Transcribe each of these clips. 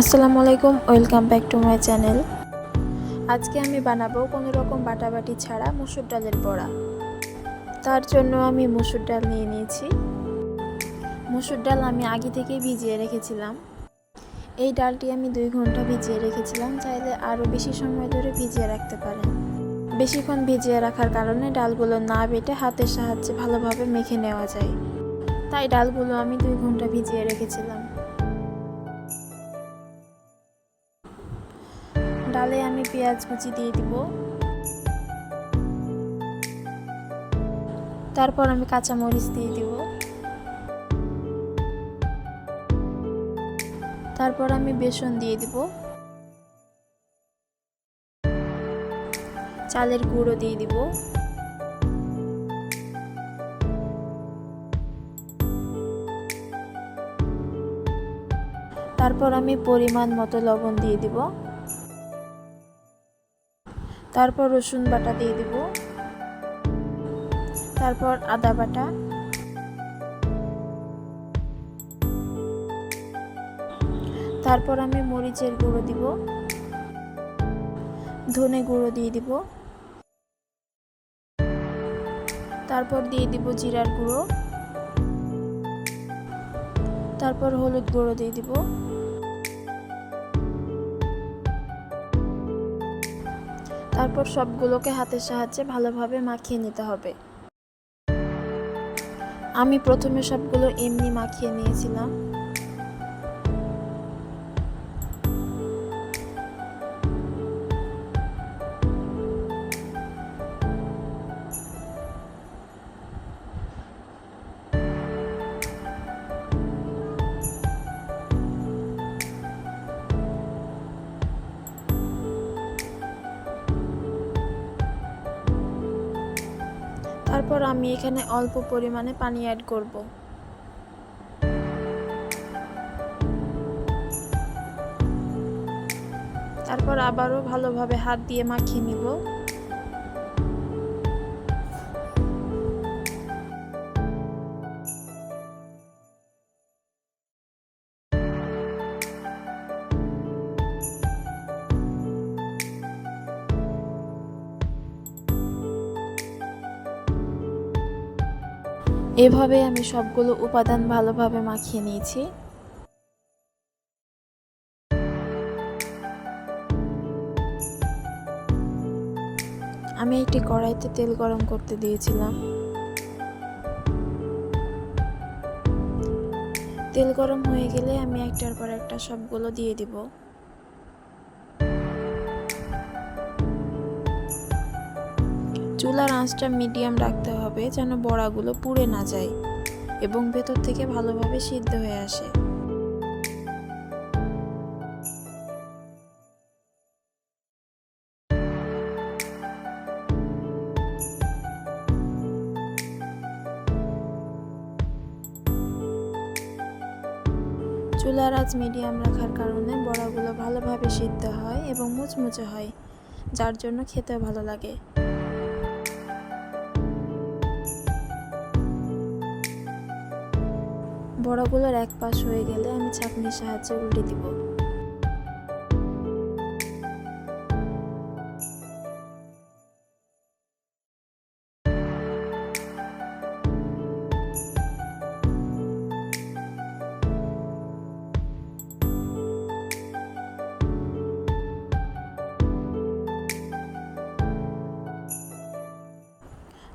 আসসালামু আলাইকুম, welcome back to my channel. আজকে আমি বানাবো কোনো রকম বাটাবাটি ছাড়া মসুর ডালের বড়া। তার জন্য আমি মসুর ডাল নিয়ে নিয়েছি। মসুর ডাল আমি আগে থেকেই ভিজিয়ে রেখেছিলাম। এই ডালটি আমি 2 ঘন্টা ভিজিয়ে রেখেছিলাম, চাইলে আরও বেশি সময় ধরে ভিজিয়ে রাখতে পারেন। বেশিক্ষণ ভিজিয়ে রাখার কারণে ডালগুলো না বেটে হাতের সাহায্যে ভালোভাবে মেখে নেওয়া যায়, তাই ডালগুলো আমি 2 ঘন্টা ভিজিয়ে রেখেছিলাম। ডালে আমি পেঁয়াজ কুচি দিয়ে দিব, তারপর আমি কাঁচা মরিচ দিয়ে দিব, তারপর আমি বেসন দিয়ে দিব, চালের গুঁড়ো দিয়ে দিব, তারপর আমি পরিমাণ মতো লবণ দিয়ে দিব, তারপর রসুন বাটা দিয়ে দিব, তারপর আদা বাটা, তারপর আমি মরিচের গুঁড়ো দিব, ধনে গুঁড়ো দিয়ে দিব, তারপর দিয়ে দিব জিরার গুঁড়ো, তারপর হলুদ গুঁড়ো দিয়ে দিব, তারপর সবগুলোকে হাতের সাহায্যে ভালোভাবে মাখিয়ে নিতে হবে। আমি প্রথমে সবগুলো এমনি মাখিয়ে নিয়েছিলাম। তারপর আমি এখানে অল্প পরিমাণে পানি অ্যাড করব। তারপর আবারও ভালোভাবে হাত দিয়ে মাখিয়ে নিব। এভাবে আমি সবগুলো উপাদান ভালোভাবে মাখিয়ে নিয়েছি। আমি একটি কড়াইতে তেল গরম করতে দিয়েছিলাম। তেল গরম হয়ে গেলে আমি একটার পর একটা সবগুলো দিয়ে দিব। চুলার আঁচটা মিডিয়াম রাখতে হবে, যেন বড়াগুলো পুড়ে না যায় এবং ভেতর থেকে ভালোভাবে সিদ্ধ হয়ে আসে। চুলার আঁচ মিডিয়াম রাখার কারণে বড়াগুলো ভালোভাবে সিদ্ধ হয় এবং মুচমুচে হয়, যার জন্য খেতেও ভালো লাগে। বড়াগুলোর এক পাশ হয়ে গেলে আমি ছাঁকনির সাহায্যে উল্টে দিব।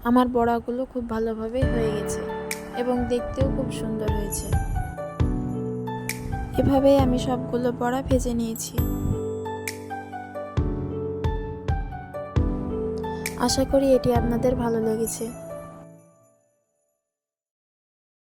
আমার বড়াগুলো খুব ভালোভাবে হয়ে গেছে এবং দেখতেও খুব সুন্দর হয়েছে। এভাবেই আমি সবগুলো বড়া ভেজে নিয়েছি। আশা করি এটি আপনাদের ভালো লেগেছে।